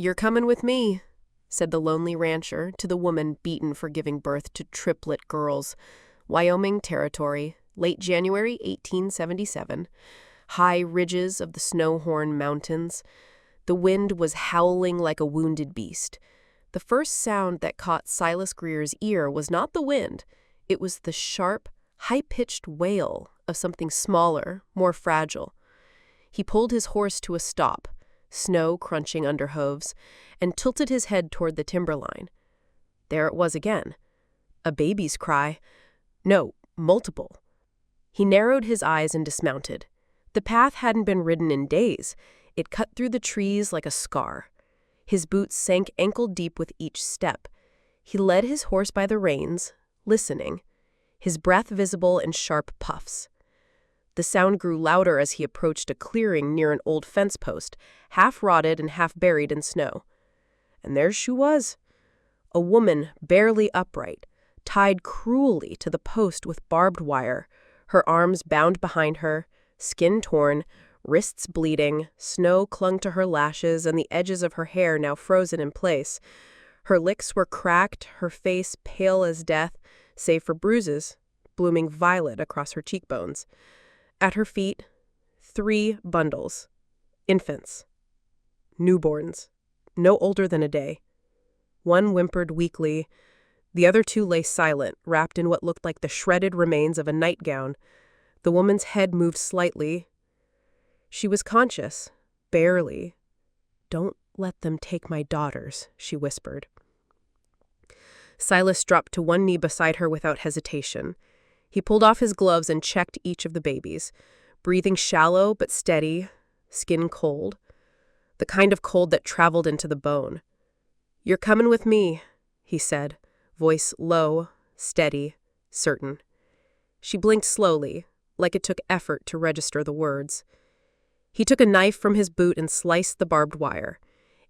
"You're coming with me," said the lonely rancher to the woman beaten for giving birth to triplet girls. Wyoming Territory, late January 1877. High ridges of the Snow-Horn Mountains. The wind was howling like a wounded beast. The first sound that caught Silas Granger's ear was not the wind. It was the sharp, high-pitched wail of something smaller, more fragile. He pulled his horse to a stop, snow crunching under hooves, and tilted his head toward the timberline. There it was again. A baby's cry. No, multiple. He narrowed his eyes and dismounted. The path hadn't been ridden in days. It cut through the trees like a scar. His boots sank ankle-deep with each step. He led his horse by the reins, listening, his breath visible in sharp puffs. The sound grew louder as he approached a clearing near an old fence post, half rotted and half buried in snow. And there she was, a woman barely upright, tied cruelly to the post with barbed wire, her arms bound behind her, skin torn, wrists bleeding, snow clung to her lashes and the edges of her hair now frozen in place. Her lips were cracked, her face pale as death, save for bruises, blooming violet across her cheekbones. At her feet, 3 bundles. Infants. Newborns. No older than a day. One whimpered weakly. The other 2 lay silent, wrapped in what looked like the shredded remains of a nightgown. The woman's head moved slightly. She was conscious, barely. "Don't let them take my daughters," she whispered. Silas dropped to one knee beside her without hesitation. He pulled off his gloves and checked each of the babies, breathing shallow but steady, skin cold, the kind of cold that traveled into the bone. "You're coming with me," he said, voice low, steady, certain. She blinked slowly, like it took effort to register the words. He took a knife from his boot and sliced the barbed wire.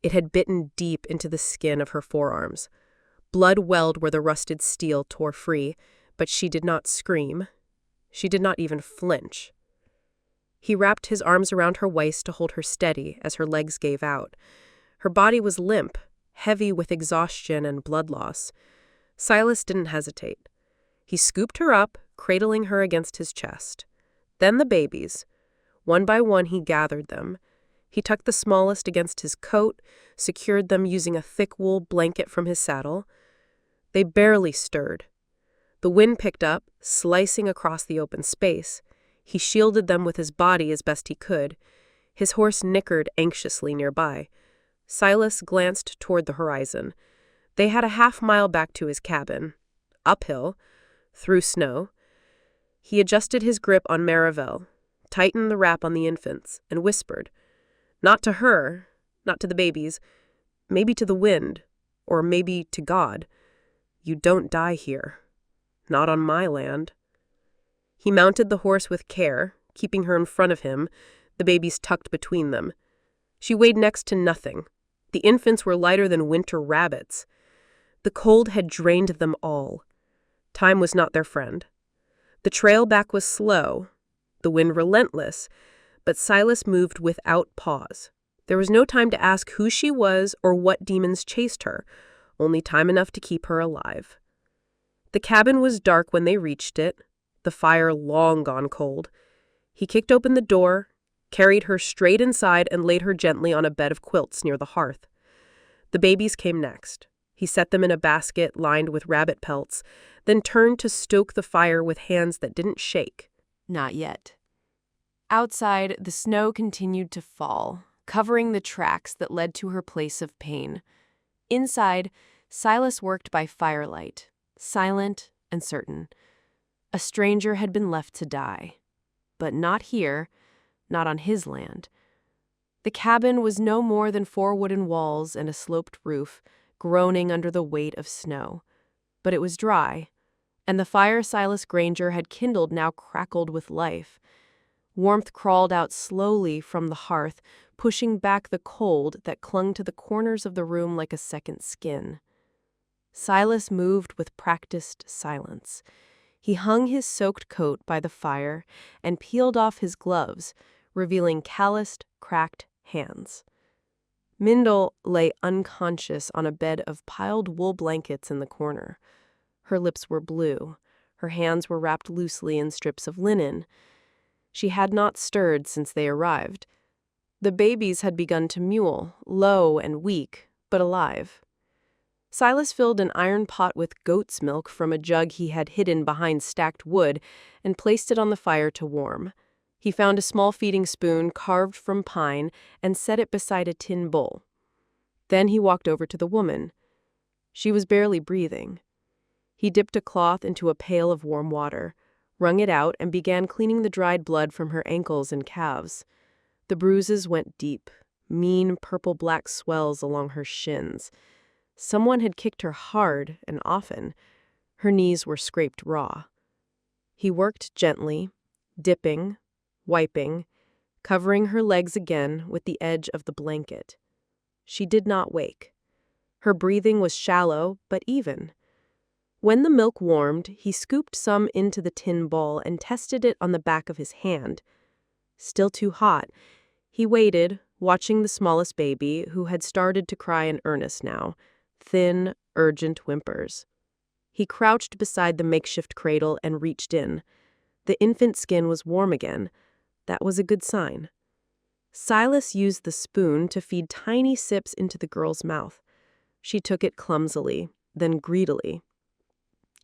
It had bitten deep into the skin of her forearms. Blood welled where the rusted steel tore free, but she did not scream. She did not even flinch. He wrapped his arms around her waist to hold her steady as her legs gave out. Her body was limp, heavy with exhaustion and blood loss. Silas didn't hesitate. He scooped her up, cradling her against his chest. Then the babies. One by one he gathered them. He tucked the smallest against his coat, secured them using a thick wool blanket from his saddle. They barely stirred. The wind picked up, slicing across the open space. He shielded them with his body as best he could. His horse nickered anxiously nearby. Silas glanced toward the horizon. They had a half-mile back to his cabin. Uphill, through snow. He adjusted his grip on Marabel, tightened the wrap on the infants, and whispered, not to her, not to the babies, maybe to the wind, or maybe to God, "You don't die here. Not on my land." He mounted the horse with care, keeping her in front of him, the babies tucked between them. She weighed next to nothing. The infants were lighter than winter rabbits. The cold had drained them all. Time was not their friend. The trail back was slow, the wind relentless, but Silas moved without pause. There was no time to ask who she was or what demons chased her, only time enough to keep her alive. The cabin was dark when they reached it, the fire long gone cold. He kicked open the door, carried her straight inside, and laid her gently on a bed of quilts near the hearth. The babies came next. He set them in a basket lined with rabbit pelts, then turned to stoke the fire with hands that didn't shake. Not yet. Outside, the snow continued to fall, covering the tracks that led to her place of pain. Inside, Silas worked by firelight, silent and certain. A stranger had been left to die. But not here, not on his land. The cabin was no more than 4 wooden walls and a sloped roof, groaning under the weight of snow. But it was dry, and the fire Silas Granger had kindled now crackled with life. Warmth crawled out slowly from the hearth, pushing back the cold that clung to the corners of the room like a second skin. Silas moved with practiced silence. He hung his soaked coat by the fire and peeled off his gloves, revealing calloused, cracked hands. Mindle lay unconscious on a bed of piled wool blankets in the corner. Her lips were blue. Her hands were wrapped loosely in strips of linen. She had not stirred since they arrived. The babies had begun to mewl, low and weak, but alive. Silas filled an iron pot with goat's milk from a jug he had hidden behind stacked wood and placed it on the fire to warm. He found a small feeding spoon carved from pine and set it beside a tin bowl. Then he walked over to the woman. She was barely breathing. He dipped a cloth into a pail of warm water, wrung it out, and began cleaning the dried blood from her ankles and calves. The bruises went deep, mean purple-black swells along her shins. Someone had kicked her hard and often. Her knees were scraped raw. He worked gently, dipping, wiping, covering her legs again with the edge of the blanket. She did not wake. Her breathing was shallow but even. When the milk warmed, he scooped some into the tin bowl and tested it on the back of his hand. Still too hot. He waited, watching the smallest baby, who had started to cry in earnest now, thin, urgent whimpers. He crouched beside the makeshift cradle and reached in. The infant's skin was warm again. That was a good sign. Silas used the spoon to feed tiny sips into the girl's mouth. She took it clumsily, then greedily.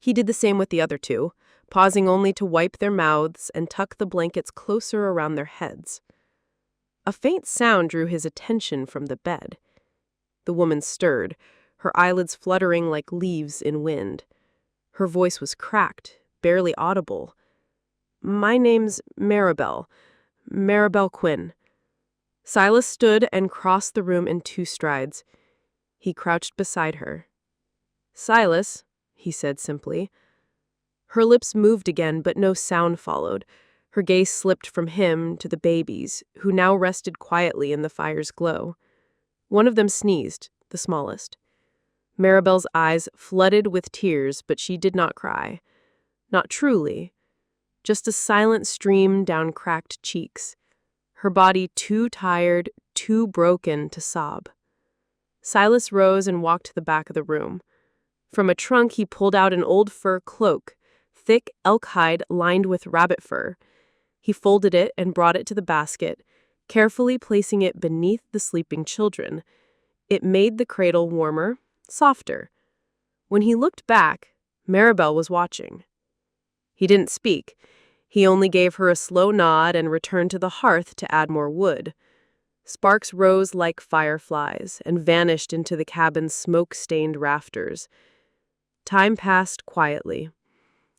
He did the same with the other two, pausing only to wipe their mouths and tuck the blankets closer around their heads. A faint sound drew his attention from the bed. The woman stirred, her eyelids fluttering like leaves in wind. Her voice was cracked, barely audible. "My name's Marabel. Marabel Quinn." Silas stood and crossed the room in 2 strides. He crouched beside her. "Silas," he said simply. Her lips moved again, but no sound followed. Her gaze slipped from him to the babies, who now rested quietly in the fire's glow. One of them sneezed, the smallest. Marabel's eyes flooded with tears, but she did not cry. Not truly. Just a silent stream down cracked cheeks. Her body too tired, too broken to sob. Silas rose and walked to the back of the room. From a trunk he pulled out an old fur cloak, thick elk hide lined with rabbit fur. He folded it and brought it to the basket, carefully placing it beneath the sleeping children. It made the cradle warmer, softer. When he looked back, Marabel was watching. He didn't speak. He only gave her a slow nod and returned to the hearth to add more wood. Sparks rose like fireflies and vanished into the cabin's smoke-stained rafters. Time passed quietly.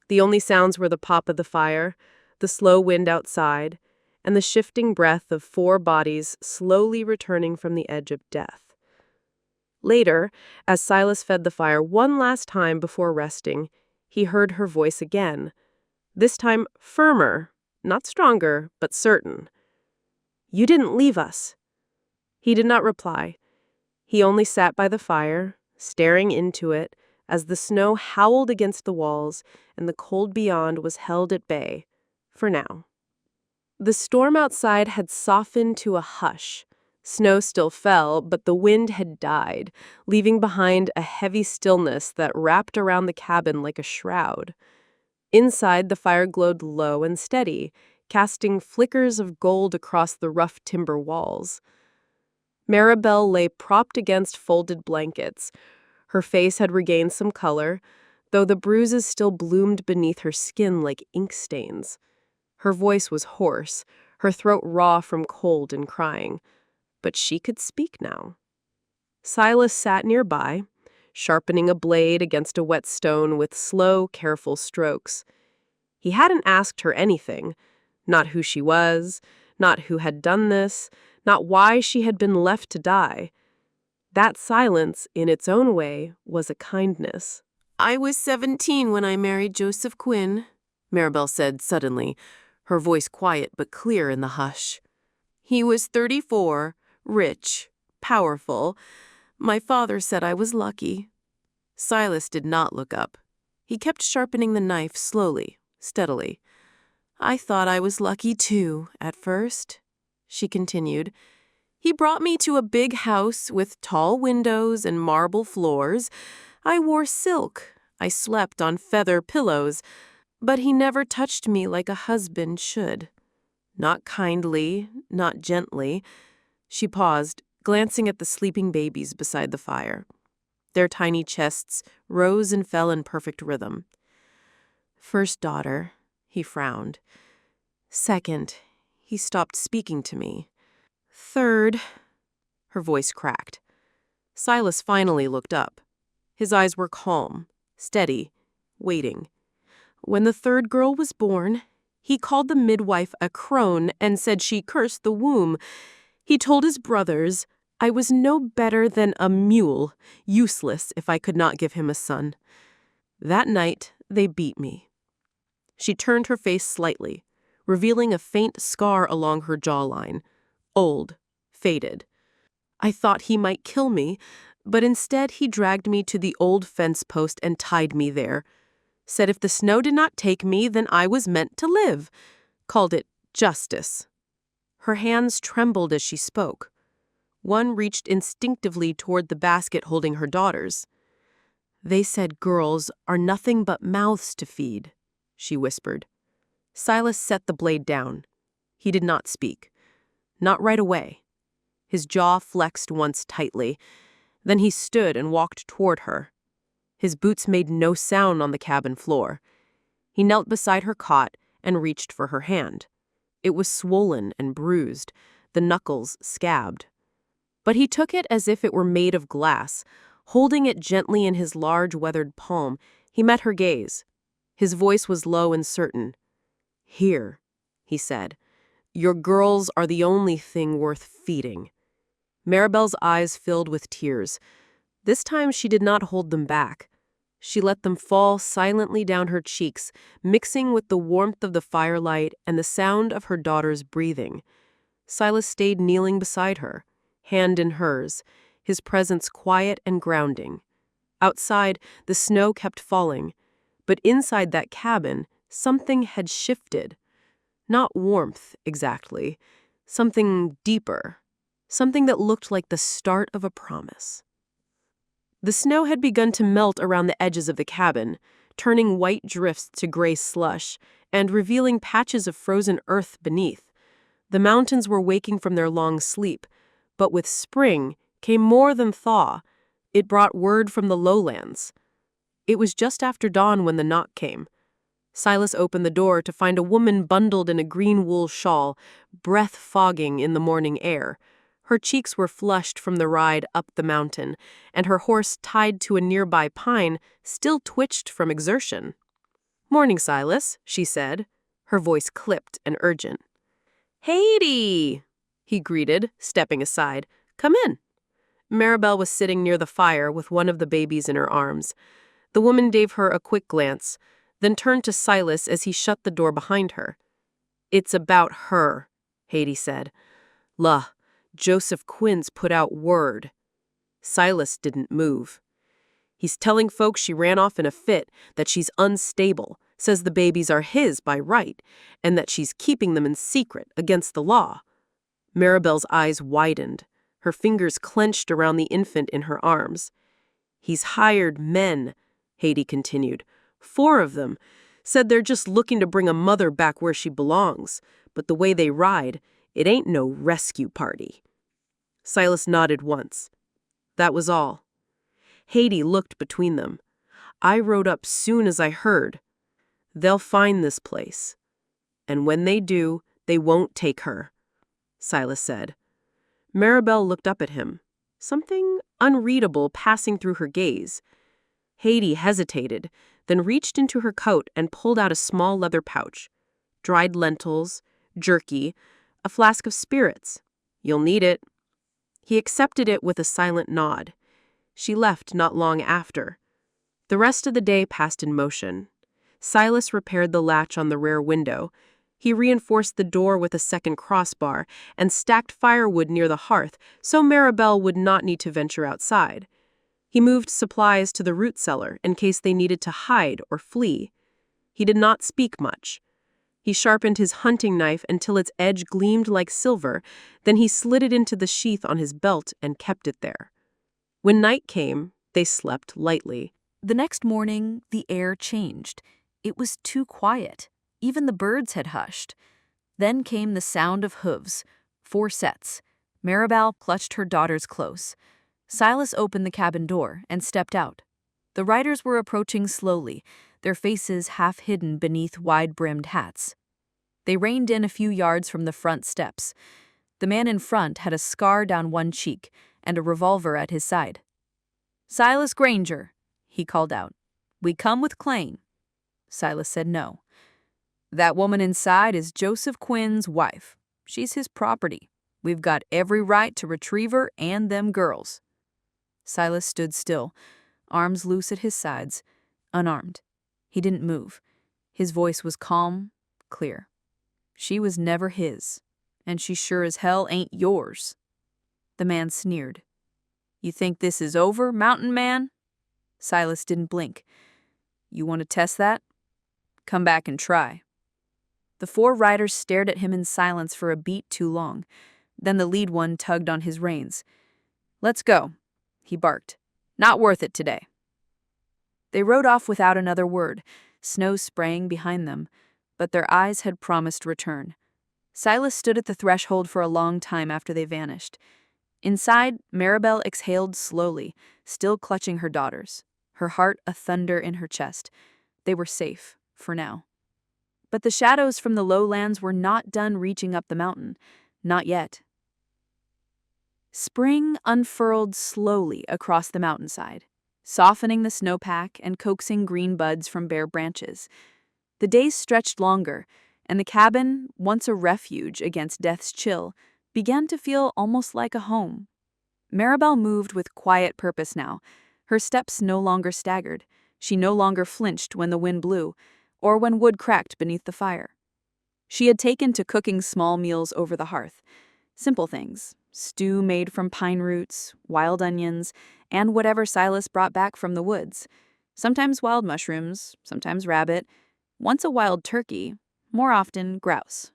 The only sounds were the pop of the fire, the slow wind outside, and the shifting breath of 4 bodies slowly returning from the edge of death. Later, as Silas fed the fire one last time before resting, he heard her voice again, this time firmer, not stronger, but certain. "You didn't leave us." He did not reply. He only sat by the fire, staring into it, as the snow howled against the walls and the cold beyond was held at bay, for now. The storm outside had softened to a hush. Snow still fell, but the wind had died, leaving behind a heavy stillness that wrapped around the cabin like a shroud. Inside, the fire glowed low and steady, casting flickers of gold across the rough timber walls. Marabel lay propped against folded blankets. Her face had regained some color, though the bruises still bloomed beneath her skin like ink stains. Her voice was hoarse, her throat raw from cold and crying. But she could speak now. Silas sat nearby, sharpening a blade against a wet stone with slow, careful strokes. He hadn't asked her anything, not who she was, not who had done this, not why she had been left to die. That silence, in its own way, was a kindness. "I was 17 when I married Joseph Quinn," Marabel said suddenly, her voice quiet but clear in the hush. "He was 34, rich, powerful. My father said I was lucky." Silas did not look up. He kept sharpening the knife slowly, steadily. "I thought I was lucky too, at first," she continued. He brought me to a big house with tall windows and marble floors. I wore silk. I slept on feather pillows. But he never touched me like a husband should. Not kindly, not gently. She paused, glancing at the sleeping babies beside the fire. Their tiny chests rose and fell in perfect rhythm. First daughter, he frowned. Second, he stopped speaking to me. Third, her voice cracked. Silas finally looked up. His eyes were calm, steady, waiting. When the third girl was born, he called the midwife a crone and said she cursed the womb. He told his brothers, I was no better than a mule, useless if I could not give him a son. That night, they beat me. She turned her face slightly, revealing a faint scar along her jawline. Old, faded. I thought he might kill me, but instead he dragged me to the old fence post and tied me there. Said if the snow did not take me, then I was meant to live. Called it justice. Her hands trembled as she spoke. One reached instinctively toward the basket holding her daughters. They said girls are nothing but mouths to feed, she whispered. Silas set the blade down. He did not speak. Not right away. His jaw flexed once tightly. Then he stood and walked toward her. His boots made no sound on the cabin floor. He knelt beside her cot and reached for her hand. It was swollen and bruised, the knuckles scabbed. But he took it as if it were made of glass. Holding it gently in his large, weathered palm, he met her gaze. His voice was low and certain. Here, he said, your girls are the only thing worth feeding. Marabel's eyes filled with tears. This time she did not hold them back. She let them fall silently down her cheeks, mixing with the warmth of the firelight and the sound of her daughter's breathing. Silas stayed kneeling beside her, hand in hers, his presence quiet and grounding. Outside, the snow kept falling, but inside that cabin, something had shifted. Not warmth, exactly. Something deeper. Something that looked like the start of a promise. The snow had begun to melt around the edges of the cabin, turning white drifts to gray slush and revealing patches of frozen earth beneath. The mountains were waking from their long sleep, but with spring came more than thaw. It brought word from the lowlands. It was just after dawn when the knock came. Silas opened the door to find a woman bundled in a green wool shawl, breath fogging in the morning air. Her cheeks were flushed from the ride up the mountain, and her horse tied to a nearby pine still twitched from exertion. Morning, Silas, she said, her voice clipped and urgent. Haidee, he greeted, stepping aside. Come in. Marabel was sitting near the fire with one of the babies in her arms. The woman gave her a quick glance, then turned to Silas as he shut the door behind her. It's about her, Haidee said. Joseph Quinn's put out word. Silas didn't move. He's telling folks she ran off in a fit, that she's unstable, says the babies are his by right, and that she's keeping them in secret against the law. Marabel's eyes widened. Her fingers clenched around the infant in her arms. He's hired men, Haidee continued. 4 of them. Said they're just looking to bring a mother back where she belongs. But the way they ride, it ain't no rescue party. Silas nodded once. That was all. Haidee looked between them. I rode up soon as I heard. They'll find this place. And when they do, they won't take her, Silas said. Marabel looked up at him, something unreadable passing through her gaze. Haidee hesitated, then reached into her coat and pulled out a small leather pouch. Dried lentils, jerky, a flask of spirits. You'll need it. He accepted it with a silent nod. She left not long after. The rest of the day passed in motion. Silas repaired the latch on the rear window. He reinforced the door with a second crossbar and stacked firewood near the hearth so Marabel would not need to venture outside. He moved supplies to the root cellar in case they needed to hide or flee. He did not speak much. He sharpened his hunting knife until its edge gleamed like silver, then he slid it into the sheath on his belt and kept it there. When night came, they slept lightly. The next morning, the air changed. It was too quiet. Even the birds had hushed. Then came the sound of hooves. 4 sets. Marabel clutched her daughters close. Silas opened the cabin door and stepped out. The riders were approaching slowly, their faces half hidden beneath wide-brimmed hats. They reined in a few yards from the front steps. The man in front had a scar down one cheek and a revolver at his side. "Silas Granger," he called out. "We come with claim." Silas said no. "That woman inside is Joseph Quinn's wife. She's his property. We've got every right to retrieve her and them girls." Silas stood still, arms loose at his sides, unarmed. He didn't move. His voice was calm, clear. "She was never his, and she sure as hell ain't yours." The man sneered. "You think this is over, mountain man?" Silas didn't blink. "You want to test that? Come back and try." The 4 riders stared at him in silence for a beat too long. Then the lead one tugged on his reins. "Let's go," he barked. "Not worth it today." They rode off without another word, snow spraying behind them, but their eyes had promised return. Silas stood at the threshold for a long time after they vanished. Inside, Marabel exhaled slowly, still clutching her daughters, her heart a thunder in her chest. They were safe, for now. But the shadows from the lowlands were not done reaching up the mountain. Not yet. Spring unfurled slowly across the mountainside, softening the snowpack and coaxing green buds from bare branches. The days stretched longer, and the cabin, once a refuge against death's chill, began to feel almost like a home. Marabel moved with quiet purpose now. Her steps no longer staggered. She no longer flinched when the wind blew, or when wood cracked beneath the fire. She had taken to cooking small meals over the hearth. Simple things, stew made from pine roots, wild onions, and whatever Silas brought back from the woods. Sometimes wild mushrooms, sometimes rabbit, once a wild turkey, more often grouse.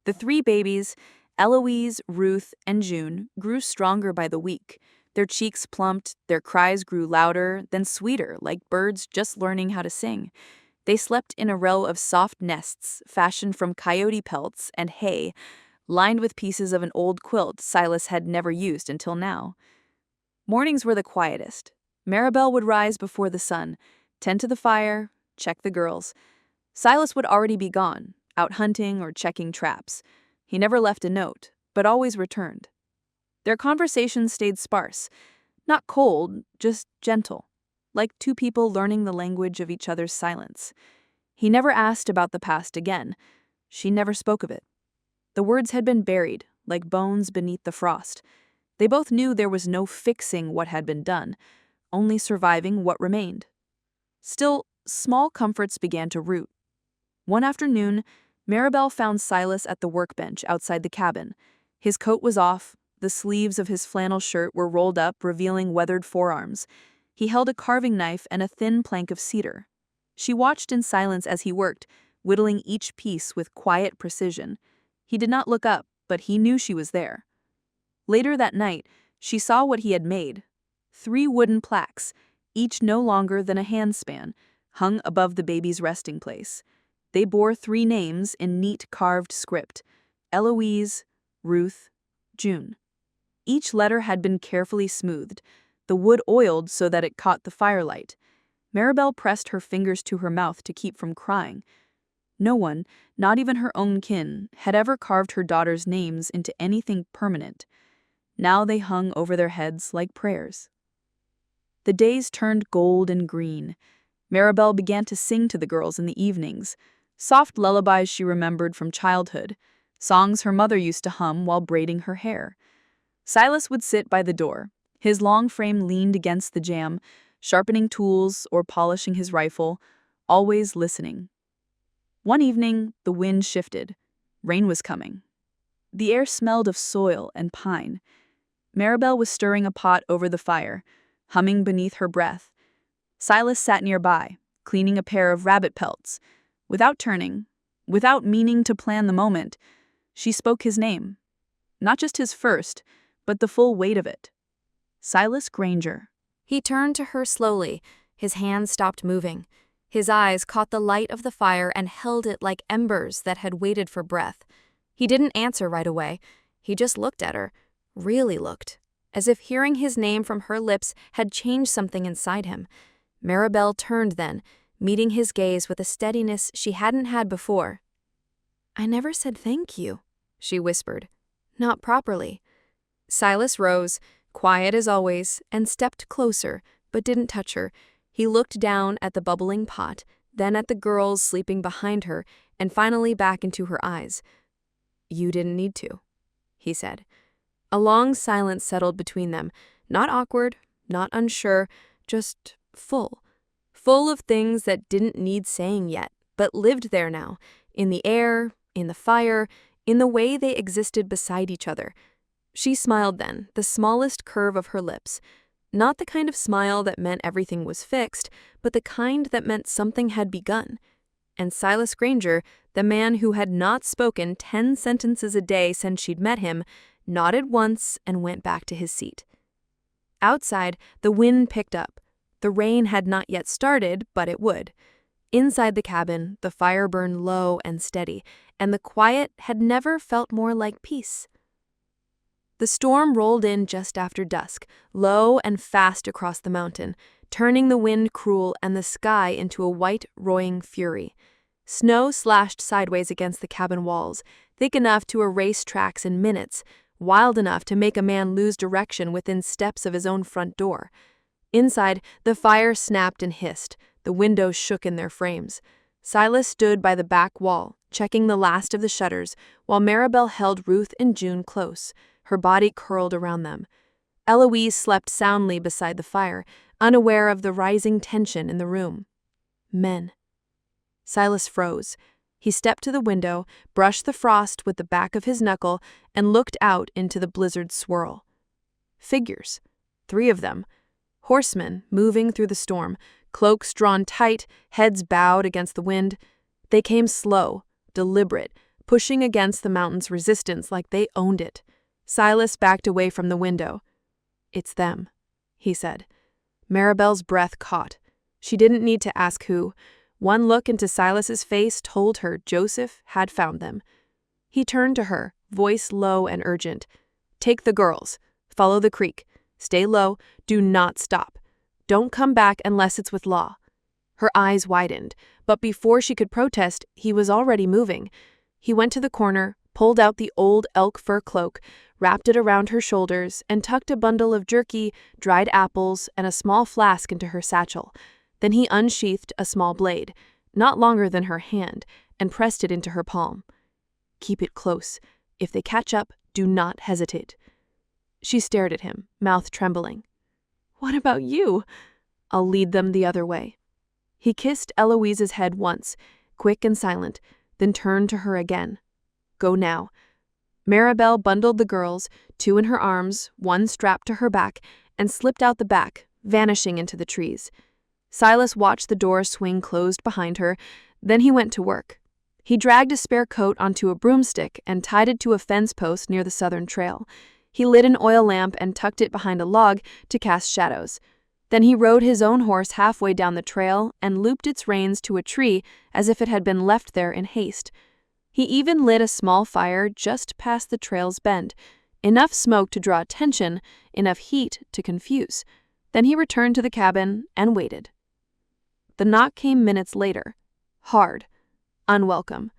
The 3 babies, Eloise, Ruth, and June, grew stronger by the week. Their cheeks plumped, their cries grew louder, then sweeter, like birds just learning how to sing. They slept in a row of soft nests fashioned from coyote pelts and hay, lined with pieces of an old quilt Silas had never used until now. Mornings were the quietest. Marabel would rise before the sun, tend to the fire, check the girls. Silas would already be gone, out hunting or checking traps. He never left a note, but always returned. Their conversations stayed sparse, not cold, just gentle, like 2 people learning the language of each other's silence. He never asked about the past again. She never spoke of it. The words had been buried, like bones beneath the frost. They both knew there was no fixing what had been done, only surviving what remained. Still, small comforts began to root. One afternoon, Marabel found Silas at the workbench outside the cabin. His coat was off, the sleeves of his flannel shirt were rolled up, revealing weathered forearms. He held a carving knife and a thin plank of cedar. She watched in silence as he worked, whittling each piece with quiet precision. He did not look up, but he knew she was there. Later that night, she saw what he had made. 3 wooden plaques, each no longer than a handspan, hung above the baby's resting place. They bore 3 names in neat carved script: Eloise, Ruth, June. Each letter had been carefully smoothed, the wood oiled so that it caught the firelight. Marabel pressed her fingers to her mouth to keep from crying. No one, not even her own kin, had ever carved her daughters' names into anything permanent. Now they hung over their heads like prayers. The days turned gold and green. Marabel began to sing to the girls in the evenings, soft lullabies she remembered from childhood, songs her mother used to hum while braiding her hair. Silas would sit by the door. His long frame leaned against the jamb, sharpening tools or polishing his rifle, always listening. One evening, the wind shifted. Rain was coming. The air smelled of soil and pine. Marabel was stirring a pot over the fire, humming beneath her breath. Silas sat nearby, cleaning a pair of rabbit pelts. Without turning, Without meaning to plan the moment, she spoke his name. Not just his first, but the full weight of it. Silas Granger. He turned to her slowly. His hands stopped moving. His eyes caught the light of the fire and held it like embers that had waited for breath. He didn't answer right away. He just looked at her, really looked, as if hearing his name from her lips had changed something inside him. Marabel turned then, meeting his gaze with a steadiness she hadn't had before. "I never said thank you," she whispered. "Not properly." Silas rose, quiet as always, and stepped closer, but didn't touch her. He looked down at the bubbling pot, then at the girls sleeping behind her, and finally back into her eyes. "You didn't need to," he said. A long silence settled between them, not awkward, not unsure, just full. Full of things that didn't need saying yet, but lived there now, in the air, in the fire, in the way they existed beside each other. She smiled then, the smallest curve of her lips. Not the kind of smile that meant everything was fixed, but the kind that meant something had begun. And Silas Granger, the man who had not spoken 10 sentences a day since she'd met him, nodded once and went back to his seat. Outside, the wind picked up. The rain had not yet started, but it would. Inside the cabin, the fire burned low and steady, and the quiet had never felt more like peace. The storm rolled in just after dusk, low and fast across the mountain, turning the wind cruel and the sky into a white, roaring fury. Snow slashed sideways against the cabin walls, thick enough to erase tracks in minutes, wild enough to make a man lose direction within steps of his own front door. Inside, the fire snapped and hissed. The windows shook in their frames. Silas stood by the back wall, checking the last of the shutters, while Marabel held Ruth and June close, her body curled around them. Eloise slept soundly beside the fire, unaware of the rising tension in the room. Men. Silas froze. He stepped to the window, brushed the frost with the back of his knuckle, and looked out into the blizzard swirl. Figures. 3 of them. Horsemen moving through the storm, cloaks drawn tight, heads bowed against the wind. They came slow, deliberate, pushing against the mountain's resistance like they owned it. Silas backed away from the window. "It's them," he said. Marabel's breath caught. She didn't need to ask who. One look into Silas's face told her Joseph had found them. He turned to her, voice low and urgent. "Take the girls. Follow the creek. Stay low. Do not stop. Don't come back unless it's with Law." Her eyes widened, but before she could protest, he was already moving. He went to the corner, pulled out the old elk fur cloak, wrapped it around her shoulders, and tucked a bundle of jerky, dried apples, and a small flask into her satchel. Then he unsheathed a small blade, not longer than her hand, and pressed it into her palm. "Keep it close. If they catch up, do not hesitate." She stared at him, mouth trembling. "What about you?" "I'll lead them the other way." He kissed Eloise's head once, quick and silent, then turned to her again. "Go now." Marabel bundled the girls, 2 in her arms, 1 strapped to her back, and slipped out the back, vanishing into the trees. Silas watched the door swing closed behind her, then he went to work. He dragged a spare coat onto a broomstick and tied it to a fence post near the southern trail. He lit an oil lamp and tucked it behind a log to cast shadows. Then he rode his own horse halfway down the trail and looped its reins to a tree as if it had been left there in haste. He even lit a small fire just past the trail's bend, enough smoke to draw attention, enough heat to confuse. Then he returned to the cabin and waited. The knock came minutes later. Hard. Unwelcome.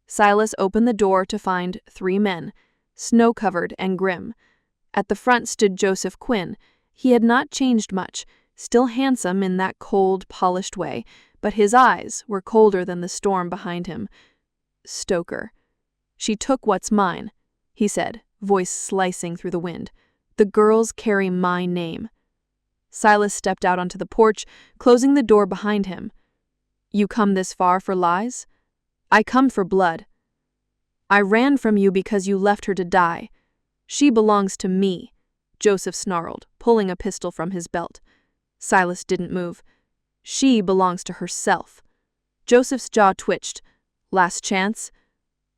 Silas opened the door to find 3 men, snow-covered and grim. At the front stood Joseph Quinn. He had not changed much, still handsome in that cold, polished way, but his eyes were colder than the storm behind him. "Stoker." "She took what's mine," he said, voice slicing through the wind. "The girls carry my name." Silas stepped out onto the porch, closing the door behind him. "You come this far for lies?" "I come for blood." "I ran from you because you left her to die. She belongs to me," Joseph snarled, pulling a pistol from his belt. Silas didn't move. "She belongs to herself." Joseph's jaw twitched. Last chance?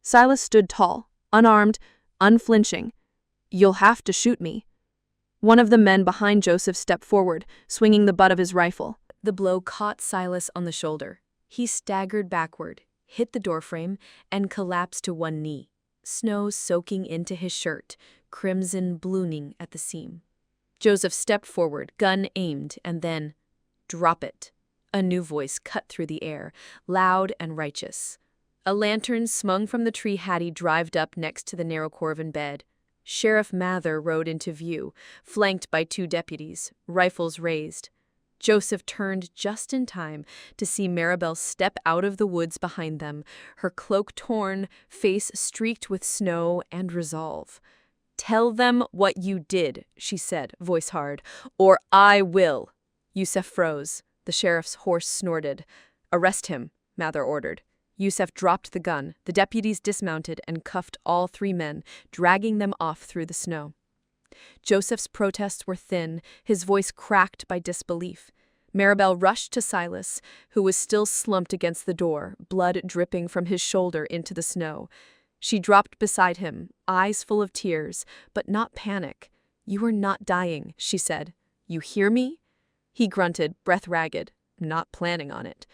Silas stood tall, unarmed, unflinching. You'll have to shoot me. One of the men behind Joseph stepped forward, swinging the butt of his rifle. The blow caught Silas on the shoulder. He staggered backward, hit the doorframe, and collapsed to one knee, snow soaking into his shirt, crimson ballooning at the seam. Joseph stepped forward, gun aimed, and then, "Drop it." A new voice cut through the air, loud and righteous. A lantern swung from the tree Hattie drived up next to the narrow corven bed. Sheriff Mather rode into view, flanked by 2 deputies, rifles raised. Joseph turned just in time to see Marabel step out of the woods behind them, her cloak torn, face streaked with snow and resolve. "Tell them what you did," she said, voice hard, "or I will." Yusef froze. The sheriff's horse snorted. "Arrest him," Mather ordered. Yusef dropped the gun. The deputies dismounted and cuffed all 3 men, dragging them off through the snow. Joseph's protests were thin, his voice cracked by disbelief. Marabel rushed to Silas, who was still slumped against the door, blood dripping from his shoulder into the snow. She dropped beside him, eyes full of tears, but not panic. "You are not dying," she said. "You hear me?" He grunted, breath ragged, not planning on it.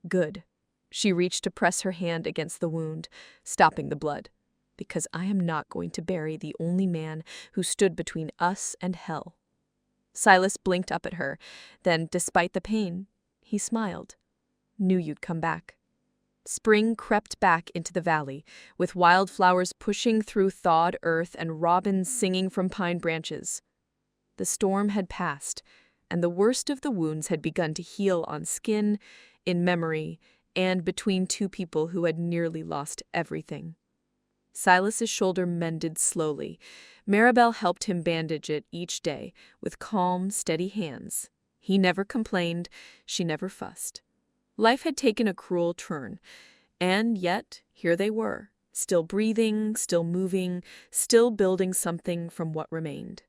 "Good." She reached to press her hand against the wound, stopping the blood. "Because I am not going to bury the only man who stood between us and hell." Silas blinked up at her. Then, despite the pain, he smiled. "Knew you'd come back." Spring crept back into the valley, with wildflowers pushing through thawed earth and robins singing from pine branches. The storm had passed, and the worst of the wounds had begun to heal on skin, in memory, and between 2 people who had nearly lost everything. Silas's shoulder mended slowly. Marabel helped him bandage it each day with calm, steady hands. He never complained, she never fussed. Life had taken a cruel turn, and yet here they were, still breathing, still moving, still building something from what remained.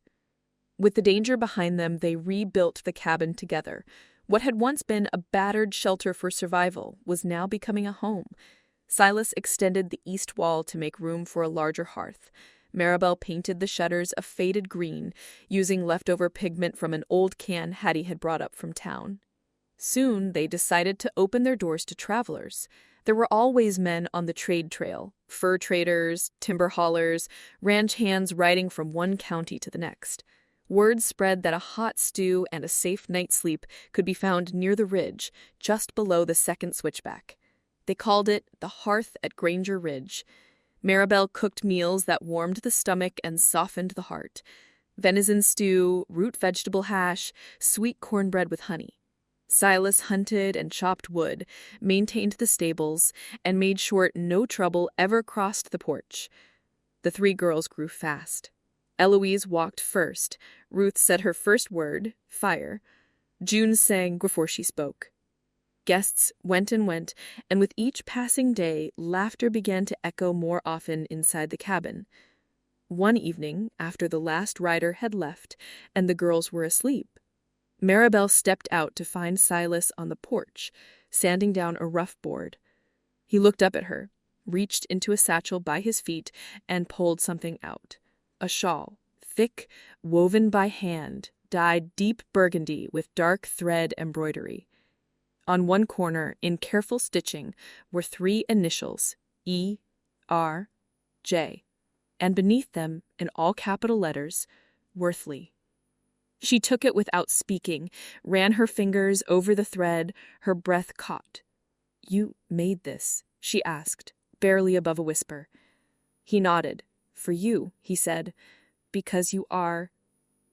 With the danger behind them, they rebuilt the cabin together. What had once been a battered shelter for survival was now becoming a home. Silas extended the east wall to make room for a larger hearth. Marabel painted the shutters a faded green, using leftover pigment from an old can Hattie had brought up from town. Soon they decided to open their doors to travelers. There were always men on the trade trail, fur traders, timber haulers, ranch hands riding from one county to the next. Word spread that a hot stew and a safe night's sleep could be found near the ridge, just below the second switchback. They called it the Hearth at Granger Ridge. Marabel cooked meals that warmed the stomach and softened the heart. Venison stew, root vegetable hash, sweet cornbread with honey. Silas hunted and chopped wood, maintained the stables, and made sure no trouble ever crossed the porch. The 3 girls grew fast. Eloise walked first. Ruth said her first word, fire. June sang before she spoke. Guests went, and with each passing day, laughter began to echo more often inside the cabin. One evening, after the last rider had left and the girls were asleep, Marabel stepped out to find Silas on the porch, sanding down a rough board. He looked up at her, reached into a satchel by his feet, and pulled something out. A shawl, thick, woven by hand, dyed deep burgundy with dark thread embroidery. On one corner, in careful stitching, were 3 initials, E, R, J, and beneath them, in all capital letters, Worthley. She took it without speaking, ran her fingers over the thread, her breath caught. "You made this?" she asked, barely above a whisper. He nodded. "For you," he said. "Because you are—"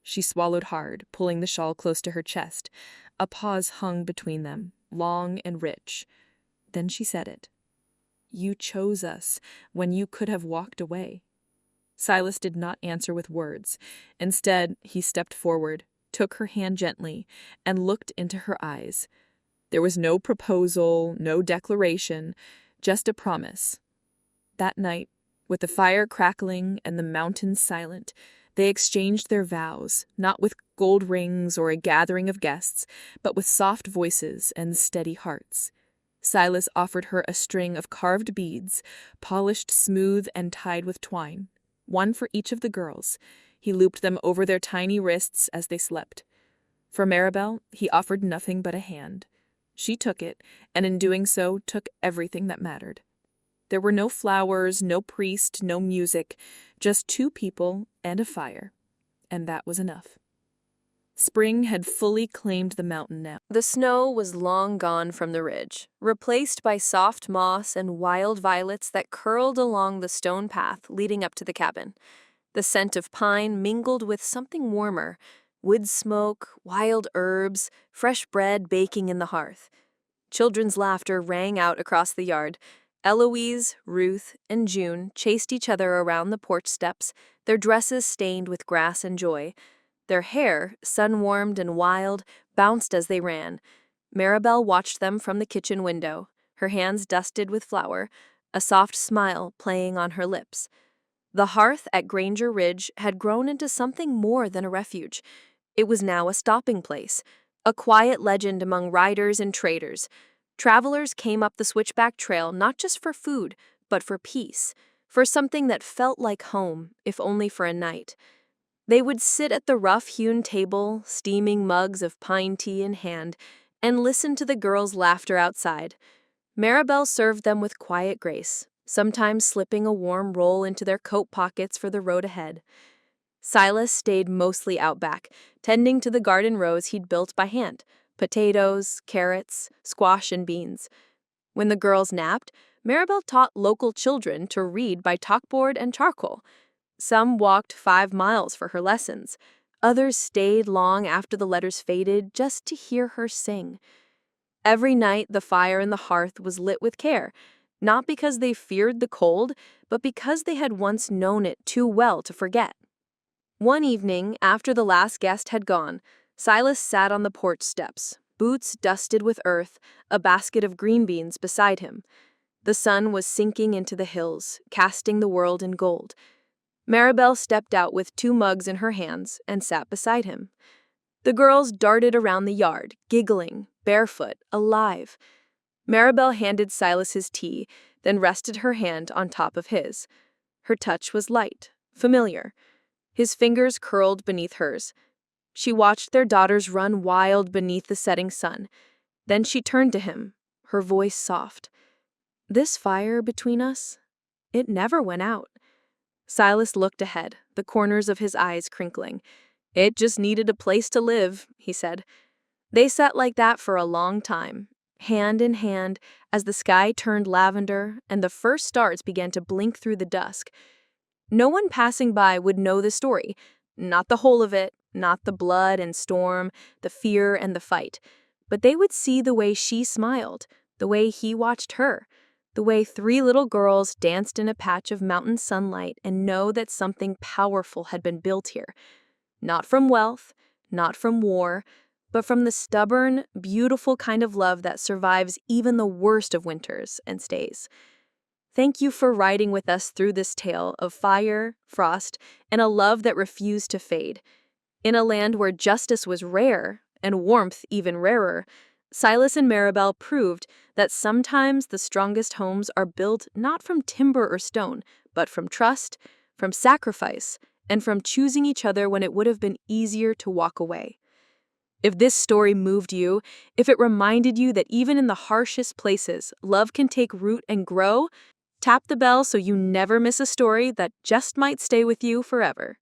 She swallowed hard, pulling the shawl close to her chest. A pause hung between them, long and rich. Then she said it. "You chose us when you could have walked away." Silas did not answer with words. Instead, he stepped forward, took her hand gently, and looked into her eyes. There was no proposal, no declaration, just a promise. That night, with the fire crackling and the mountains silent, they exchanged their vows, not with gold rings or a gathering of guests, but with soft voices and steady hearts. Silas offered her a string of carved beads, polished smooth and tied with twine, one for each of the girls. He looped them over their tiny wrists as they slept. For Marabel, he offered nothing but a hand. She took it, and in doing so, took everything that mattered. There were no flowers, no priest, no music, just two people and a fire, and that was enough. Spring had fully claimed the mountain now. The snow was long gone from the ridge, replaced by soft moss and wild violets that curled along the stone path leading up to the cabin. The scent of pine mingled with something warmer, wood smoke, wild herbs, fresh bread baking in the hearth. Children's laughter rang out across the yard. Eloise, Ruth, and June chased each other around the porch steps, their dresses stained with grass and joy. Their hair, sun-warmed and wild, bounced as they ran. Marabel watched them from the kitchen window, her hands dusted with flour, a soft smile playing on her lips. The hearth at Granger Ridge had grown into something more than a refuge. It was now a stopping place, a quiet legend among riders and traders. Travelers came up the switchback trail not just for food, but for peace, for something that felt like home, if only for a night. They would sit at the rough-hewn table, steaming mugs of pine tea in hand, and listen to the girls' laughter outside. Marabel served them with quiet grace, sometimes slipping a warm roll into their coat pockets for the road ahead. Silas stayed mostly out back, tending to the garden rows he'd built by hand, potatoes, carrots, squash, and beans. When the girls napped, Marabel taught local children to read by chalkboard and charcoal. Some walked 5 miles for her lessons. Others stayed long after the letters faded just to hear her sing. Every night the fire in the hearth was lit with care, not because they feared the cold, but because they had once known it too well to forget. One evening, after the last guest had gone, Silas sat on the porch steps, boots dusted with earth, a basket of green beans beside him. The sun was sinking into the hills, casting the world in gold. Marabel stepped out with 2 mugs in her hands and sat beside him. The girls darted around the yard, giggling, barefoot, alive. Marabel handed Silas his tea, then rested her hand on top of his. Her touch was light, familiar. His fingers curled beneath hers. She watched their daughters run wild beneath the setting sun. Then she turned to him, her voice soft. "This fire between us, it never went out." Silas looked ahead, the corners of his eyes crinkling. "It just needed a place to live," he said. They sat like that for a long time, hand in hand, as the sky turned lavender and the first stars began to blink through the dusk. No one passing by would know the story, not the whole of it, not the blood and storm, the fear and the fight, but they would see the way she smiled, the way he watched her, the way 3 little girls danced in a patch of mountain sunlight, and know that something powerful had been built here. Not from wealth, not from war, but from the stubborn, beautiful kind of love that survives even the worst of winters and stays. Thank you for riding with us through this tale of fire, frost, and a love that refused to fade. In a land where justice was rare, and warmth even rarer, Silas and Marabel proved that sometimes the strongest homes are built not from timber or stone, but from trust, from sacrifice, and from choosing each other when it would have been easier to walk away. If this story moved you, if it reminded you that even in the harshest places, love can take root and grow, tap the bell so you never miss a story that just might stay with you forever.